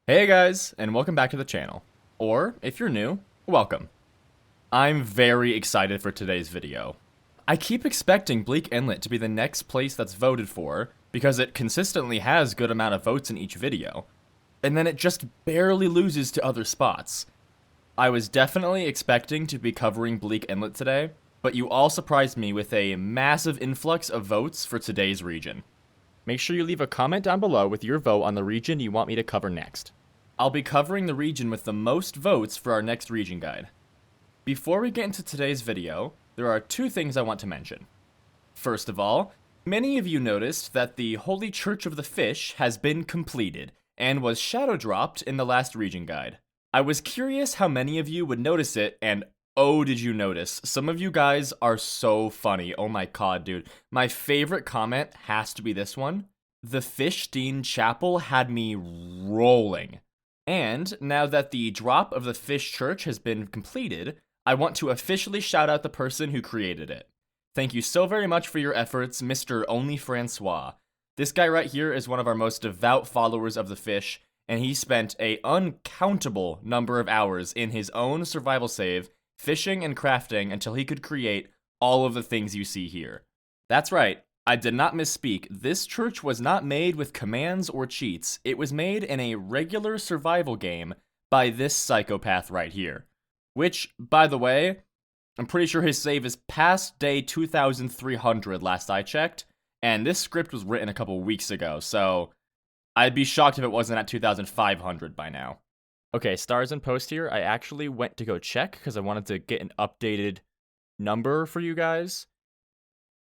Hey guys, and welcome back to the channel. Or, if you're new, welcome. I'm very excited for today's video. I keep expecting Bleak Inlet to be the next place that's voted for, because it consistently has good amount of votes in each video, and then it just barely loses to other spots. I was definitely expecting to be covering Bleak Inlet today, but you all surprised me with a massive influx of votes for today's region. Make sure you leave a comment down below with your vote on the region you want me to cover next. I'll be covering the region with the most votes for our next region guide. Before we get into today's video, there are two things I want to mention. First of all, many of you noticed that the Holy Church of the Fish has been completed and was shadow dropped in the last region guide. I was curious how many of you would notice it, and oh, did you notice? Some of you guys are so funny. Oh my god, dude. My favorite comment has to be this one. The Fishstein Chapel had me rolling. And now that the drop of the Fich Church has been completed, I want to officially shout out the person who created it. Thank you so very much for your efforts, Mr. onlyfrancois. This guy right here is one of our most devout followers of the fish, and he spent an uncountable number of hours in his own survival save, fishing and crafting until he could create all of the things you see here. That's right. I did not misspeak. This church was not made with commands or cheats. It was made in a regular survival game by this psychopath right here. Which, by the way, I'm pretty sure his save is past day 2300 last I checked, and this script was written a couple weeks ago, so I'd be shocked if it wasn't at 2500 by now. Okay, stars and post here. I actually went to go check because I wanted to get an updated number for you guys.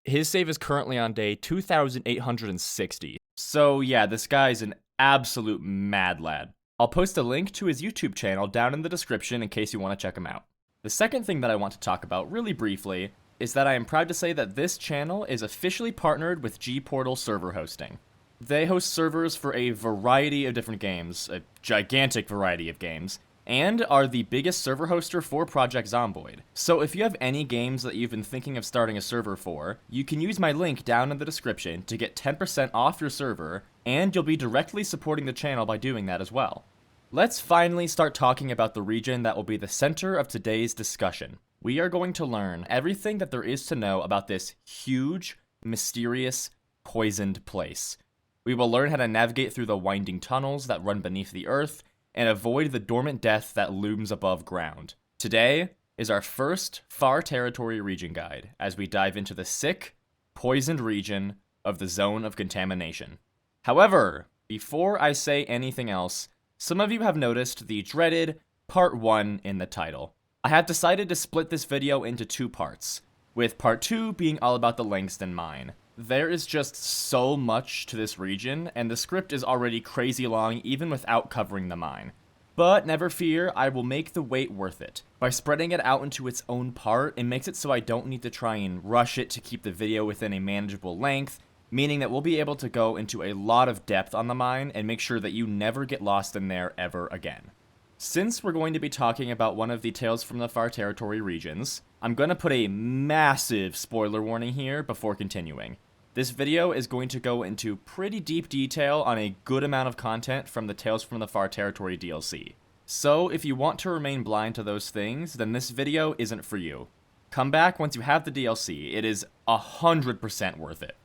His save is currently on day 2860. So yeah, this guy's an absolute mad lad. I'll post a link to his YouTube channel down in the description in case you want to check him out. The second thing that I want to talk about really briefly is that I am proud to say that this channel is officially partnered with G-Portal server hosting. They host servers for a variety of different games, a gigantic variety of games, and are the biggest server hoster for Project Zomboid. So if you have any games that you've been thinking of starting a server for, you can use my link down in the description to get 10% off your server, and you'll be directly supporting the channel by doing that as well. Let's finally start talking about the region that will be the center of today's discussion. We are going to learn everything that there is to know about this huge, mysterious, poisoned place. We will learn how to navigate through the winding tunnels that run beneath the earth, and avoid the dormant death that looms above ground. Today is our first Far Territory region guide, as we dive into the sick, poisoned region of the Zone of Contamination. However, before I say anything else, some of you have noticed the dreaded Part 1 in the title. I have decided to split this video into two parts, with Part 2 being all about the Langston Mine. There is just so much to this region, and the script is already crazy long even without covering the mine. But never fear, I will make the wait worth it. By spreading it out into its own part, it makes it so I don't need to try and rush it to keep the video within a manageable length, meaning that we'll be able to go into a lot of depth on the mine and make sure that you never get lost in there ever again. Since we're going to be talking about one of the Tales from the Far Territory regions, I'm going to put a massive spoiler warning here before continuing. This video is going to go into pretty deep detail on a good amount of content from the Tales from the Far Territory DLC. So if you want to remain blind to those things, then this video isn't for you. Come back once you have the DLC, it is 100% worth it.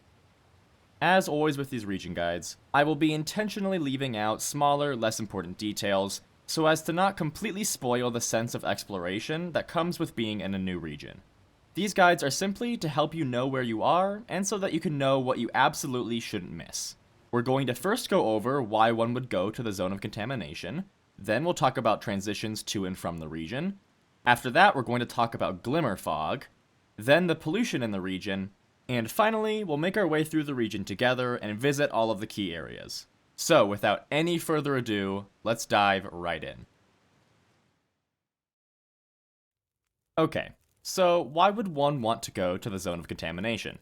As always with these region guides, I will be intentionally leaving out smaller, less important details, so as to not completely spoil the sense of exploration that comes with being in a new region. These guides are simply to help you know where you are, and so that you can know what you absolutely shouldn't miss. We're going to first go over why one would go to the Zone of Contamination, then we'll talk about transitions to and from the region. After that, we're going to talk about Glimmer Fog, then the pollution in the region, and finally, we'll make our way through the region together and visit all of the key areas. So, without any further ado, let's dive right in. Okay. So, why would one want to go to the Zone of Contamination?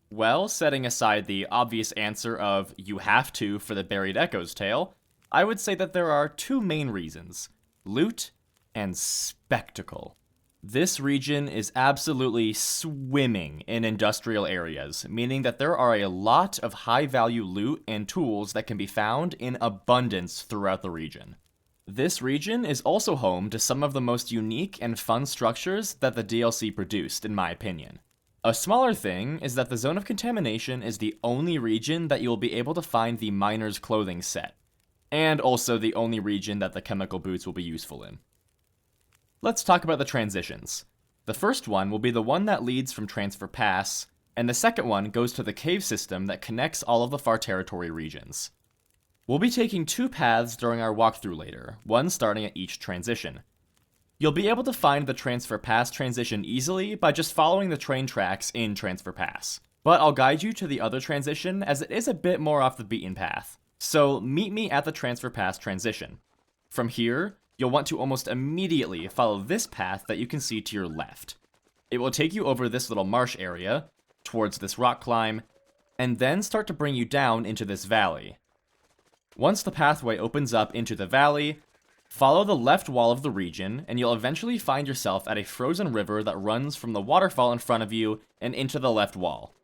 Well, setting aside the obvious answer of you have to for the Buried Echoes tale, I would say that there are two main reasons: loot and spectacle. This region is absolutely swimming in industrial areas, meaning that there are a lot of high-value loot and tools that can be found in abundance throughout the region. This region is also home to some of the most unique and fun structures that the DLC produced, in my opinion. A smaller thing is that the Zone of Contamination is the only region that you will be able to find the miner's clothing set, and also the only region that the chemical boots will be useful in. Let's talk about the transitions. The first one will be the one that leads from Transfer Pass, and the second one goes to the cave system that connects all of the Far Territory regions. We'll be taking two paths during our walkthrough later, one starting at each transition. You'll be able to find the Transfer Pass transition easily by just following the train tracks in Transfer Pass, but I'll guide you to the other transition as it is a bit more off the beaten path. So meet me at the Transfer Pass transition. From here, you'll want to almost immediately follow this path that you can see to your left. It will take you over this little marsh area, towards this rock climb, and then start to bring you down into this valley. Once the pathway opens up into the valley, follow the left wall of the region, and you'll eventually find yourself at a frozen river that runs from the waterfall in front of you and into the left wall.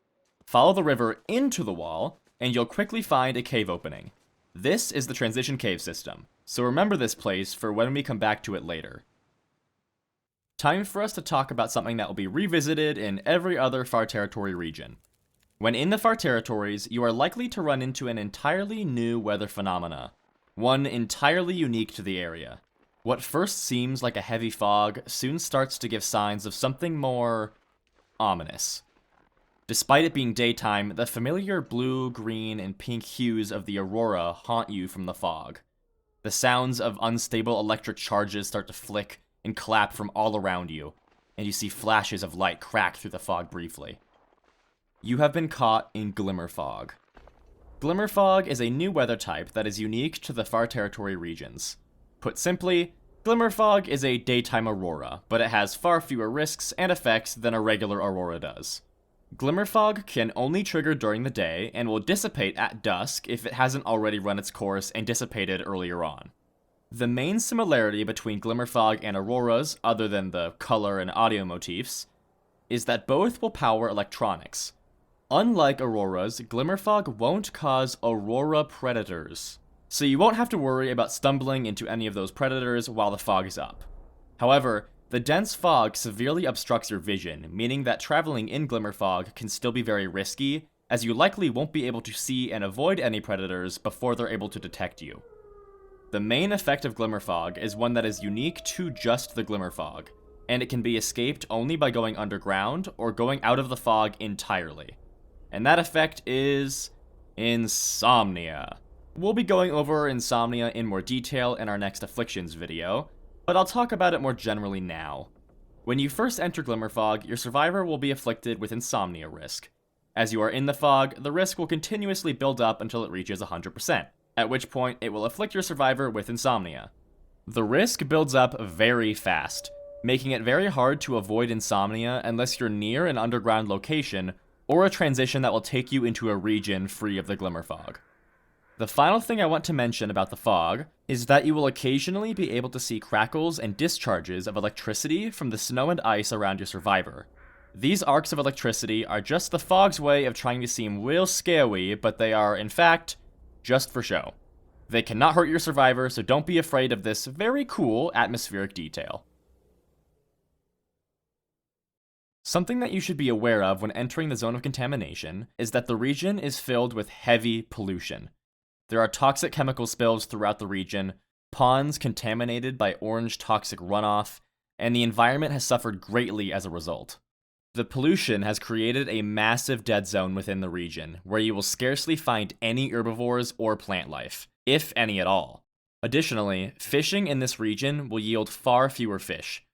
Follow the river into the wall, and you'll quickly find a cave opening. This is the transition cave system, so remember this place for when we come back to it later. Time for us to talk about something that will be revisited in every other Far Territory region. When in the Far Territories, you are likely to run into an entirely new weather phenomena, one entirely unique to the area. What first seems like a heavy fog soon starts to give signs of something more ominous. Despite it being daytime, the familiar blue, green, and pink hues of the aurora haunt you from the fog. The sounds of unstable electric charges start to flick and clap from all around you, and you see flashes of light crack through the fog briefly. You have been caught in Glimmer Fog. Glimmer Fog is a new weather type that is unique to the Far Territory regions. Put simply, Glimmer Fog is a daytime aurora, but it has far fewer risks and effects than a regular aurora does. Glimmer Fog can only trigger during the day and will dissipate at dusk if it hasn't already run its course and dissipated earlier on. The main similarity between Glimmer Fog and auroras, other than the color and audio motifs, is that both will power electronics. Unlike auroras, Glimmer Fog won't cause aurora predators, so you won't have to worry about stumbling into any of those predators while the fog is up. However, the dense fog severely obstructs your vision, meaning that traveling in Glimmer Fog can still be very risky, as you likely won't be able to see and avoid any predators before they're able to detect you. The main effect of Glimmer Fog is one that is unique to just the Glimmer Fog, and it can be escaped only by going underground or going out of the fog entirely. And that effect is insomnia. We'll be going over insomnia in more detail in our next Afflictions video, but I'll talk about it more generally now. When you first enter Glimmer Fog, your survivor will be afflicted with insomnia risk. As you are in the fog, the risk will continuously build up until it reaches 100%, at which point it will afflict your survivor with insomnia. The risk builds up very fast, making it very hard to avoid insomnia unless you're near an underground location or a transition that will take you into a region free of the Glimmer Fog. The final thing I want to mention about the fog is that you will occasionally be able to see crackles and discharges of electricity from the snow and ice around your survivor. These arcs of electricity are just the fog's way of trying to seem real scary, but they are, in fact, just for show. They cannot hurt your survivor, so don't be afraid of this very cool atmospheric detail. Something that you should be aware of when entering the Zone of Contamination is that the region is filled with heavy pollution. There are toxic chemical spills throughout the region, ponds contaminated by orange toxic runoff, and the environment has suffered greatly as a result. The pollution has created a massive dead zone within the region, where you will scarcely find any herbivores or plant life, if any at all. Additionally, fishing in this region will yield far fewer fish.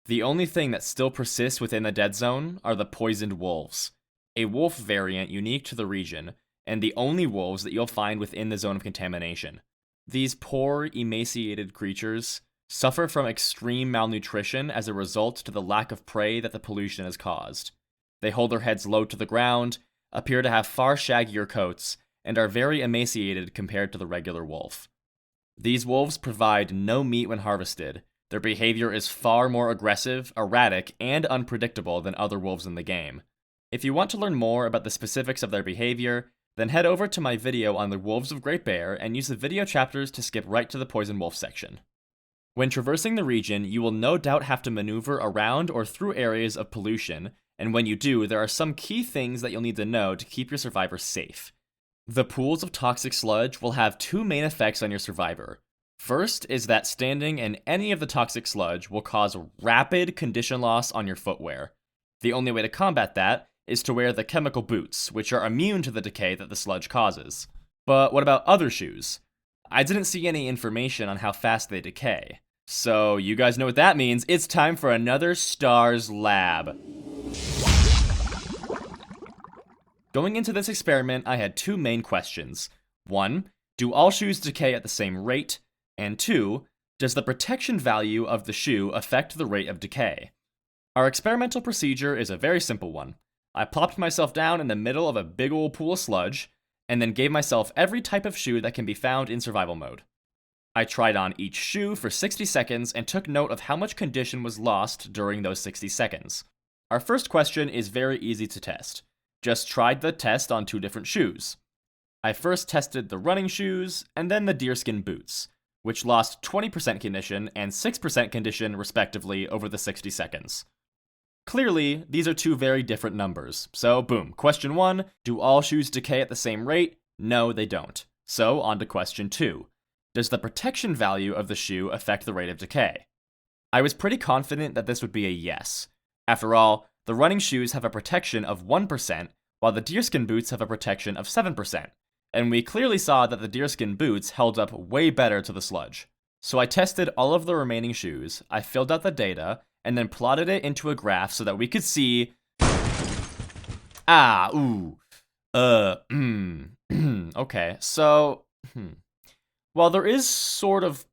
The only thing that still persists within the dead zone are the poisoned wolves, a wolf variant unique to the region, and the only wolves that you'll find within the Zone of Contamination. These poor, emaciated creatures suffer from extreme malnutrition as a result to the lack of prey that the pollution has caused. They hold their heads low to the ground, appear to have far shaggier coats, and are very emaciated compared to the regular wolf. These wolves provide no meat when harvested, Their behavior is far more aggressive, erratic, and unpredictable than other wolves in the game. If you want to learn more about the specifics of their behavior, then head over to my video on the wolves of Great Bear and use the video chapters to skip right to the poison wolf section. When traversing the region, you will no doubt have to maneuver around or through areas of pollution, and when you do, there are some key things that you'll need to know to keep your survivor safe. The pools of toxic sludge will have two main effects on your survivor. First is that standing in any of the toxic sludge will cause rapid condition loss on your footwear. The only way to combat that is to wear the chemical boots, which are immune to the decay that the sludge causes. But what about other shoes? I didn't see any information on how fast they decay. So you guys know what that means. It's time for another STARS lab. Going into this experiment, I had two main questions. 1, do all shoes decay at the same rate? And 2, does the protection value of the shoe affect the rate of decay? Our experimental procedure is a very simple one. I plopped myself down in the middle of a big old pool of sludge, and then gave myself every type of shoe that can be found in survival mode. I tried on each shoe for 60 seconds and took note of how much condition was lost during those 60 seconds. Our first question is very easy to test. Just tried the test on 2 different shoes. I first tested the running shoes, and then the deerskin boots, which lost 20% condition and 6% condition respectively over the 60 seconds. Clearly, these are 2 very different numbers. So, boom. Question 1, do all shoes decay at the same rate? No, they don't. So, on to question 2. Does the protection value of the shoe affect the rate of decay? I was pretty confident that this would be a yes. After all, the running shoes have a protection of 1%, while the deerskin boots have a protection of 7%. And we clearly saw that the deerskin boots held up way better to the sludge. So I tested all of the remaining shoes, I filled out the data, and then plotted it into a graph so that we could see... Okay, so... While there is sort of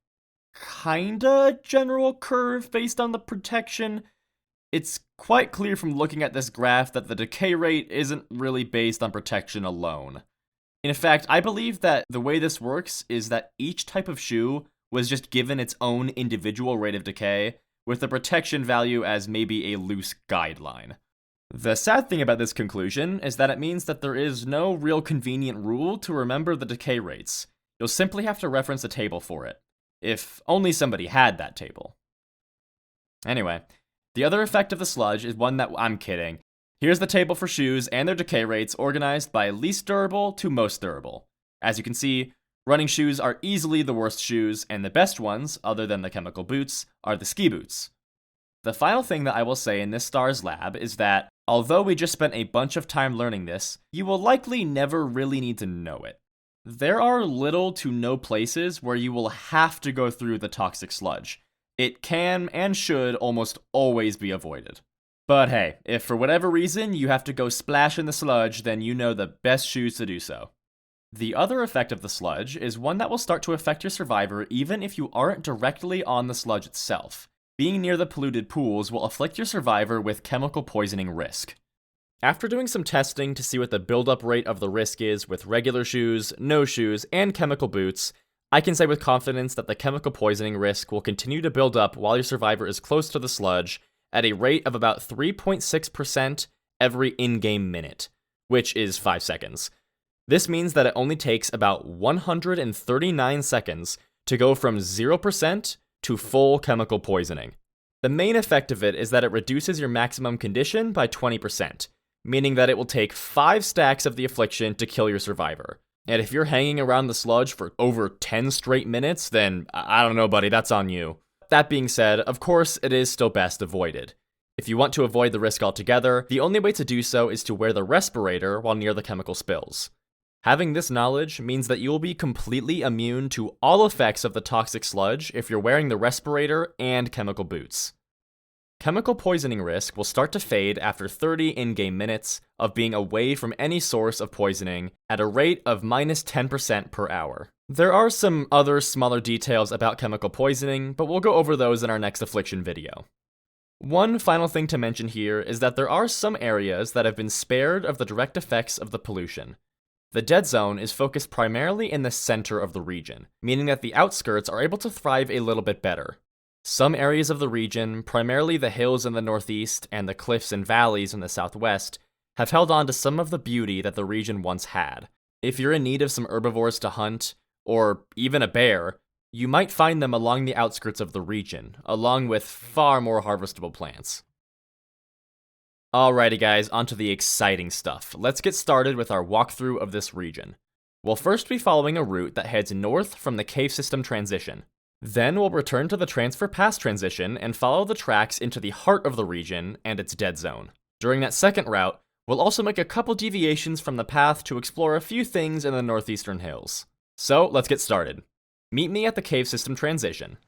kinda general curve based on the protection, it's quite clear from looking at this graph that the decay rate isn't really based on protection alone. In fact, I believe that the way this works is that each type of shoe was just given its own individual rate of decay, with the protection value as maybe a loose guideline. The sad thing about this conclusion is that it means that there is no real convenient rule to remember the decay rates. You'll simply have to reference a table for it. If only somebody had that table. Anyway, the other effect of the sludge is one that I'm kidding. Here's the table for shoes and their decay rates organized by least durable to most durable. As you can see, running shoes are easily the worst shoes, and the best ones, other than the chemical boots, are the ski boots. The final thing that I will say in this STARS lab is that, although we just spent a bunch of time learning this, you will likely never really need to know it. There are little to no places where you will have to go through the toxic sludge. It can and should almost always be avoided. But hey, if for whatever reason you have to go splash in the sludge, then you know the best shoes to do so. The other effect of the sludge is one that will start to affect your survivor even if you aren't directly on the sludge itself. Being near the polluted pools will afflict your survivor with chemical poisoning risk. After doing some testing to see what the buildup rate of the risk is with regular shoes, no shoes, and chemical boots, I can say with confidence that the chemical poisoning risk will continue to build up while your survivor is close to the sludge at a rate of about 3.6% every in-game minute, which is 5 seconds. This means that it only takes about 139 seconds to go from 0% to full chemical poisoning. The main effect of it is that it reduces your maximum condition by 20%, meaning that it will take 5 stacks of the affliction to kill your survivor. And if you're hanging around the sludge for over 10 straight minutes, then I don't know, buddy, that's on you. That being said, of course, it is still best avoided. If you want to avoid the risk altogether, the only way to do so is to wear the respirator while near the chemical spills. Having this knowledge means that you will be completely immune to all effects of the toxic sludge if you're wearing the respirator and chemical boots. Chemical poisoning risk will start to fade after 30 in-game minutes of being away from any source of poisoning at a rate of minus 10% per hour. There are some other smaller details about chemical poisoning, but we'll go over those in our next affliction video. One final thing to mention here is that there are some areas that have been spared of the direct effects of the pollution. The dead zone is focused primarily in the center of the region, meaning that the outskirts are able to thrive a little bit better. Some areas of the region, primarily the hills in the northeast and the cliffs and valleys in the southwest, have held on to some of the beauty that the region once had. If you're in need of some herbivores to hunt, or even a bear, you might find them along the outskirts of the region, along with far more harvestable plants. Alrighty guys, onto the exciting stuff. Let's get started with our walkthrough of this region. We'll first be following a route that heads north from the cave system transition. Then we'll return to the transfer pass transition and follow the tracks into the heart of the region and its dead zone. During that second route, we'll also make a couple deviations from the path to explore a few things in the northeastern hills. So let's get started. Meet me at the cave system transition.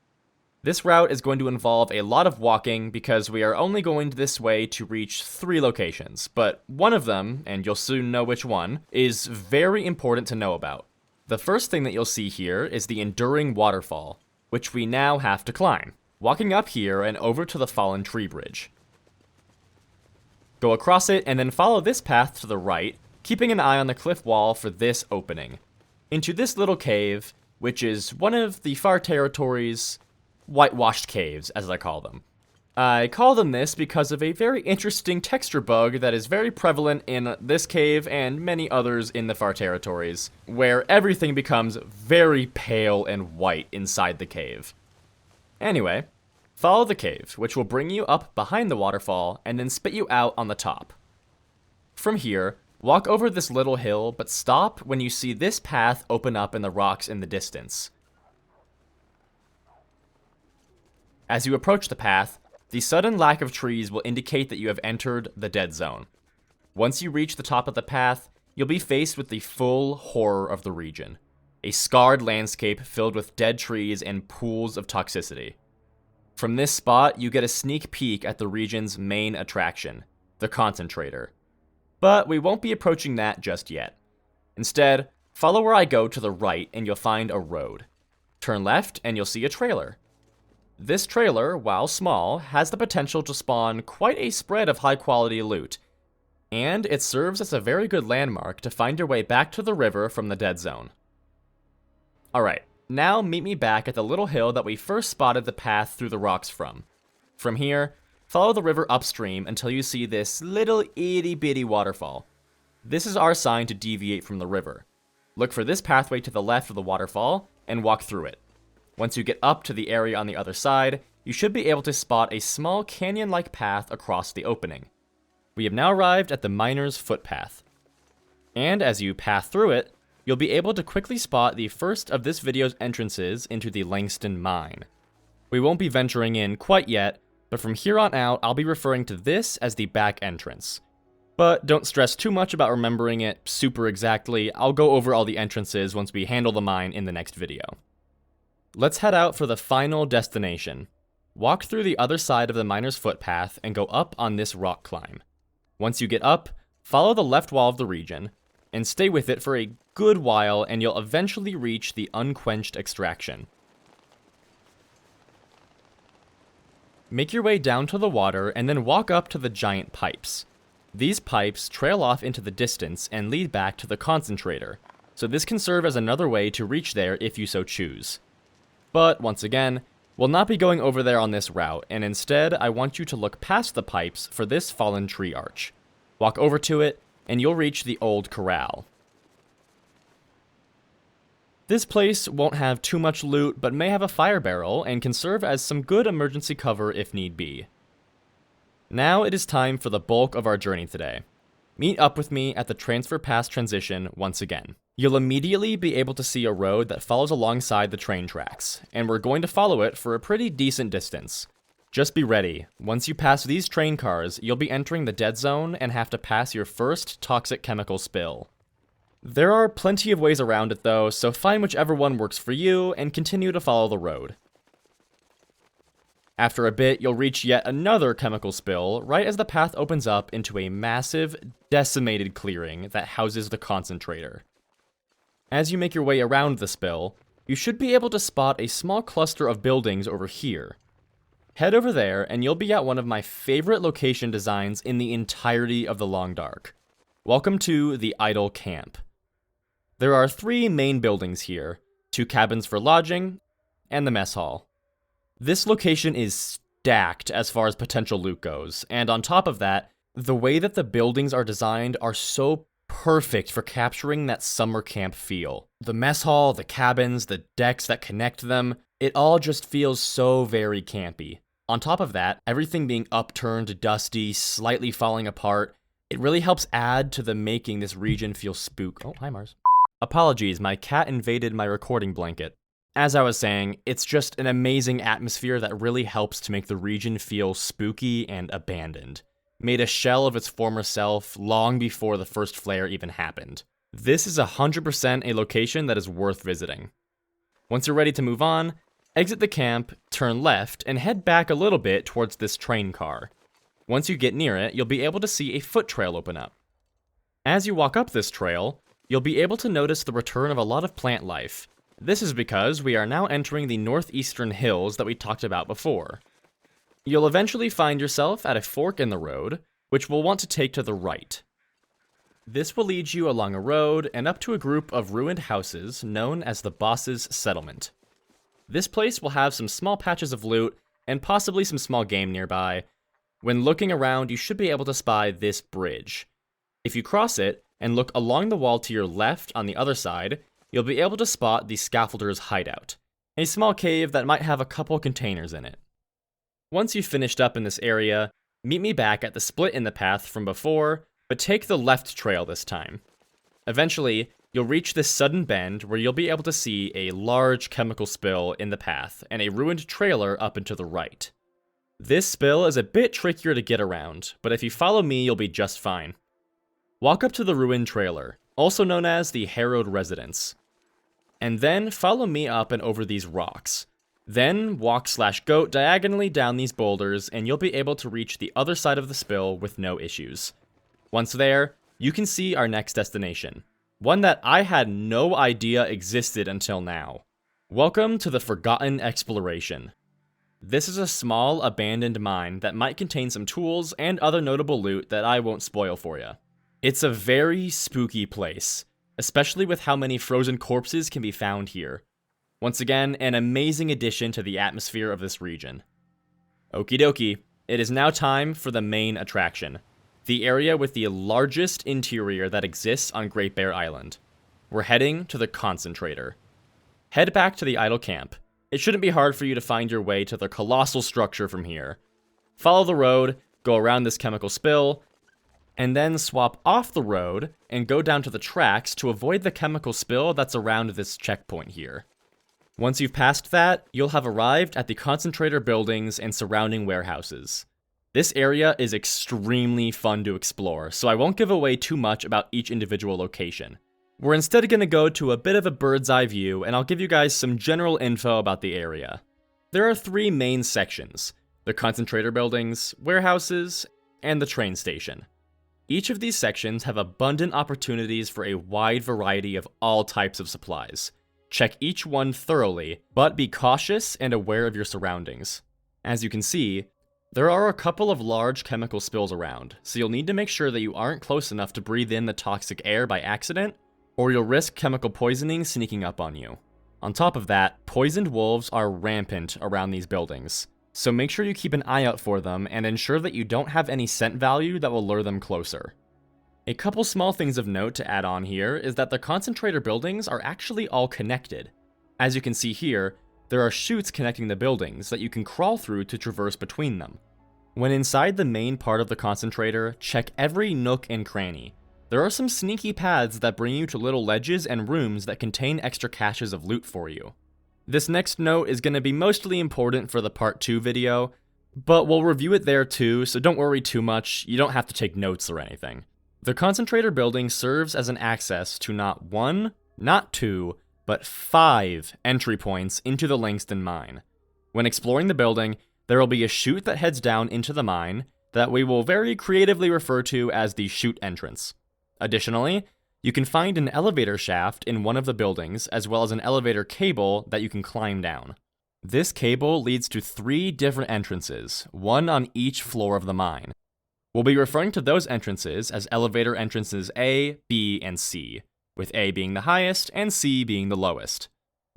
This route is going to involve a lot of walking because we are only going this way to reach 3 locations, but one of them, and you'll soon know which one, is very important to know about. The first thing that you'll see here is the enduring waterfall, which we now have to climb, walking up here and over to the fallen tree bridge. Go across it and then follow this path to the right, keeping an eye on the cliff wall for this opening. Into this little cave, which is one of the Far Territory's whitewashed caves, as I call them. I call them this because of a very interesting texture bug that is very prevalent in this cave and many others in the Far Territories, where everything becomes very pale and white inside the cave. Anyway, follow the cave, which will bring you up behind the waterfall and then spit you out on the top. From here, walk over this little hill, but stop when you see this path open up in the rocks in the distance. As you approach the path, the sudden lack of trees will indicate that you have entered the dead zone. Once you reach the top of the path, you'll be faced with the full horror of the region. A scarred landscape filled with dead trees and pools of toxicity. From this spot, you get a sneak peek at the region's main attraction, the concentrator. But we won't be approaching that just yet. Instead, follow where I go to the right and you'll find a road. Turn left and you'll see a trailer. This trailer, while small, has the potential to spawn quite a spread of high-quality loot, and it serves as a very good landmark to find your way back to the river from the dead zone. Alright, now meet me back at the little hill that we first spotted the path through the rocks from. From here, follow the river upstream until you see this little itty-bitty waterfall. This is our sign to deviate from the river. Look for this pathway to the left of the waterfall, and walk through it. Once you get up to the area on the other side, you should be able to spot a small canyon-like path across the opening. We have now arrived at the Miner's Footpath. And as you pass through it, you'll be able to quickly spot the first of this video's entrances into the Langston Mine. We won't be venturing in quite yet, but from here on out, I'll be referring to this as the back entrance. But don't stress too much about remembering it super exactly. I'll go over all the entrances once we handle the mine in the next video. Let's head out for the final destination. Walk through the other side of the Miner's Footpath and go up on this rock climb. Once you get up, follow the left wall of the region, and stay with it for a good while and you'll eventually reach the unquenched extraction. Make your way down to the water and then walk up to the giant pipes. These pipes trail off into the distance and lead back to the concentrator, so this can serve as another way to reach there if you so choose. But, once again, we'll not be going over there on this route, and instead I want you to look past the pipes for this fallen tree arch. Walk over to it, and you'll reach the old corral. This place won't have too much loot, but may have a fire barrel, and can serve as some good emergency cover if need be. Now it is time for the bulk of our journey today. Meet up with me at the transfer pass transition once again. You'll immediately be able to see a road that follows alongside the train tracks, and we're going to follow it for a pretty decent distance. Just be ready. Once you pass these train cars, you'll be entering the dead zone and have to pass your first toxic chemical spill. There are plenty of ways around it though, so find whichever one works for you and continue to follow the road. After a bit, you'll reach yet another chemical spill right as the path opens up into a massive, decimated clearing that houses the concentrator. As you make your way around the spill, you should be able to spot a small cluster of buildings over here. Head over there and you'll be at one of my favorite location designs in the entirety of the Long Dark. Welcome to the Idle Camp. There are 3 main buildings here, 2 cabins for lodging, and the mess hall. This location is stacked as far as potential loot goes, and on top of that, the way that the buildings are designed are so perfect for capturing that summer camp feel. The mess hall, the cabins, the decks that connect them, it all just feels so very campy. On top of that, everything being upturned, dusty, slightly falling apart, it really helps add to the making this region feel Oh, hi Mars. Apologies, my cat invaded my recording blanket. As I was saying, it's just an amazing atmosphere that really helps to make the region feel spooky and abandoned. Made a shell of its former self long before the first flare even happened. This is 100% a location that is worth visiting. Once you're ready to move on, exit the camp, turn left, and head back a little bit towards this train car. Once you get near it, you'll be able to see a foot trail open up. As you walk up this trail, you'll be able to notice the return of a lot of plant life. This is because we are now entering the northeastern hills that we talked about before. You'll eventually find yourself at a fork in the road, which we'll want to take to the right. This will lead you along a road and up to a group of ruined houses known as the Boss's Settlement. This place will have some small patches of loot and possibly some small game nearby. When looking around, you should be able to spy this bridge. If you cross it and look along the wall to your left on the other side, you'll be able to spot the scaffolder's hideout, a small cave that might have a couple containers in it. Once you've finished up in this area, meet me back at the split in the path from before, but take the left trail this time. Eventually, you'll reach this sudden bend where you'll be able to see a large chemical spill in the path and a ruined trailer up and to the right. This spill is a bit trickier to get around, but if you follow me, you'll be just fine. Walk up to the ruined trailer, also known as the Harrowed Residence, and then follow me up and over these rocks. Then walk/goat diagonally down these boulders and you'll be able to reach the other side of the spill with no issues. Once there, you can see our next destination, one that I had no idea existed until now. Welcome to the Forgotten Exploration. This is a small, abandoned mine that might contain some tools and other notable loot that I won't spoil for you. It's a very spooky place, especially with how many frozen corpses can be found here. Once again, an amazing addition to the atmosphere of this region. Okie dokie, it is now time for the main attraction, the area with the largest interior that exists on Great Bear Island. We're heading to the concentrator. Head back to the idle camp. It shouldn't be hard for you to find your way to the colossal structure from here. Follow the road, go around this chemical spill, and then swap off the road and go down to the tracks to avoid the chemical spill that's around this checkpoint here. Once you've passed that, you'll have arrived at the concentrator buildings and surrounding warehouses. This area is extremely fun to explore, so I won't give away too much about each individual location. We're instead going to go to a bit of a bird's eye view, and I'll give you guys some general info about the area. There are 3 main sections: the concentrator buildings, warehouses, and the train station. Each of these sections have abundant opportunities for a wide variety of all types of supplies. Check each one thoroughly, but be cautious and aware of your surroundings. As you can see, there are a couple of large chemical spills around, so you'll need to make sure that you aren't close enough to breathe in the toxic air by accident, or you'll risk chemical poisoning sneaking up on you. On top of that, poisoned wolves are rampant around these buildings, so make sure you keep an eye out for them and ensure that you don't have any scent value that will lure them closer. A couple small things of note to add on here is that the concentrator buildings are actually all connected. As you can see here, there are chutes connecting the buildings that you can crawl through to traverse between them. When inside the main part of the concentrator, check every nook and cranny. There are some sneaky paths that bring you to little ledges and rooms that contain extra caches of loot for you. This next note is going to be mostly important for the part 2 video, but we'll review it there too, so don't worry too much, you don't have to take notes or anything. The concentrator building serves as an access to not 1, not 2, but 5 entry points into the Langston mine. When exploring the building, there will be a chute that heads down into the mine that we will very creatively refer to as the chute entrance. Additionally, you can find an elevator shaft in one of the buildings, as well as an elevator cable that you can climb down. This cable leads to 3 different entrances, one on each floor of the mine. We'll be referring to those entrances as elevator entrances A, B, and C, with A being the highest and C being the lowest.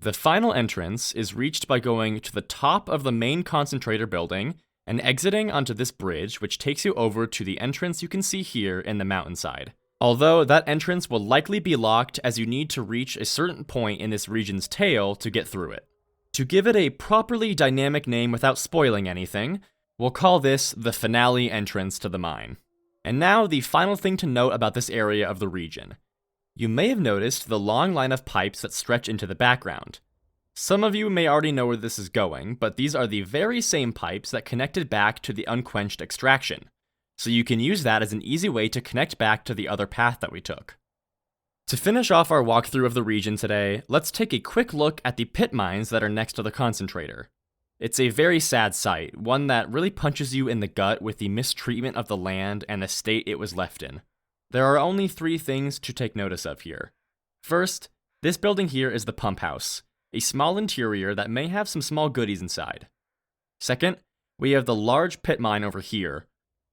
The final entrance is reached by going to the top of the main concentrator building and exiting onto this bridge, which takes you over to the entrance you can see here in the mountainside. Although that entrance will likely be locked as you need to reach a certain point in this region's tail to get through it. To give it a properly dynamic name without spoiling anything, we'll call this the finale entrance to the mine. And now the final thing to note about this area of the region. You may have noticed the long line of pipes that stretch into the background. Some of you may already know where this is going, but these are the very same pipes that connected back to the unquenched extraction, so you can use that as an easy way to connect back to the other path that we took. To finish off our walkthrough of the region today, let's take a quick look at the pit mines that are next to the concentrator. It's a very sad sight, one that really punches you in the gut with the mistreatment of the land and the state it was left in. There are only 3 things to take notice of here. First, this building here is the pump house, a small interior that may have some small goodies inside. Second, we have the large pit mine over here.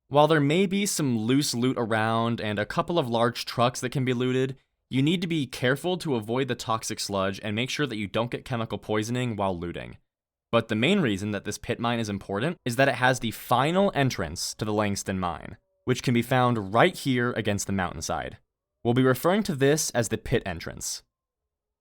While there may be some loose loot around and a couple of large trucks that can be looted, you need to be careful to avoid the toxic sludge and make sure that you don't get chemical poisoning while looting. But the main reason that this pit mine is important is that it has the final entrance to the Langston mine, which can be found right here against the mountainside. We'll be referring to this as the pit entrance.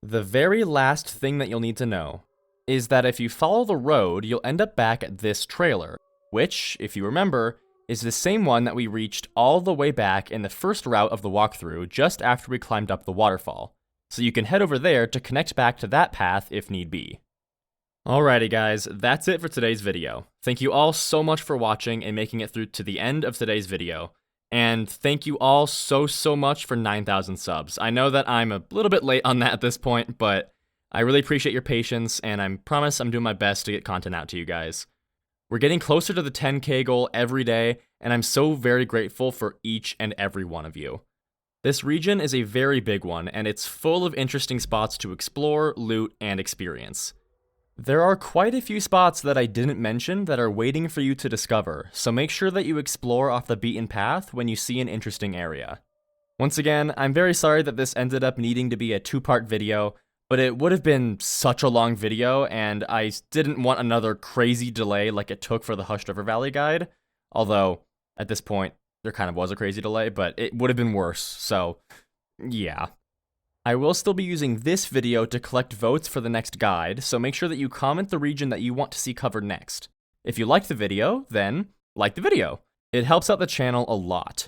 The very last thing that you'll need to know is that if you follow the road, you'll end up back at this trailer, which, if you remember, is the same one that we reached all the way back in the first route of the walkthrough just after we climbed up the waterfall. So you can head over there to connect back to that path if need be. Alrighty guys, that's it for today's video. Thank you all so much for watching and making it through to the end of today's video. And thank you all so much for 9,000 subs. I know that I'm a little bit late on that at this point, but I really appreciate your patience, and I promise I'm doing my best to get content out to you guys. We're getting closer to the 10K goal every day, and I'm so very grateful for each and every one of you. This region is a very big one, and it's full of interesting spots to explore, loot, and experience. There are quite a few spots that I didn't mention that are waiting for you to discover, so make sure that you explore off the beaten path when you see an interesting area. Once again, I'm very sorry that this ended up needing to be a 2-part video, but it would have been such a long video, and I didn't want another crazy delay like it took for the Hushed River Valley guide, although, at this point, there kind of was a crazy delay, but it would have been worse, so, yeah. I will still be using this video to collect votes for the next guide, so make sure that you comment the region that you want to see covered next. If you liked the video, then like the video. It helps out the channel a lot.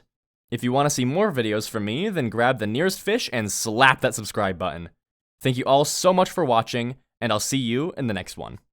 If you want to see more videos from me, then grab the nearest fish and slap that subscribe button. Thank you all so much for watching, and I'll see you in the next one.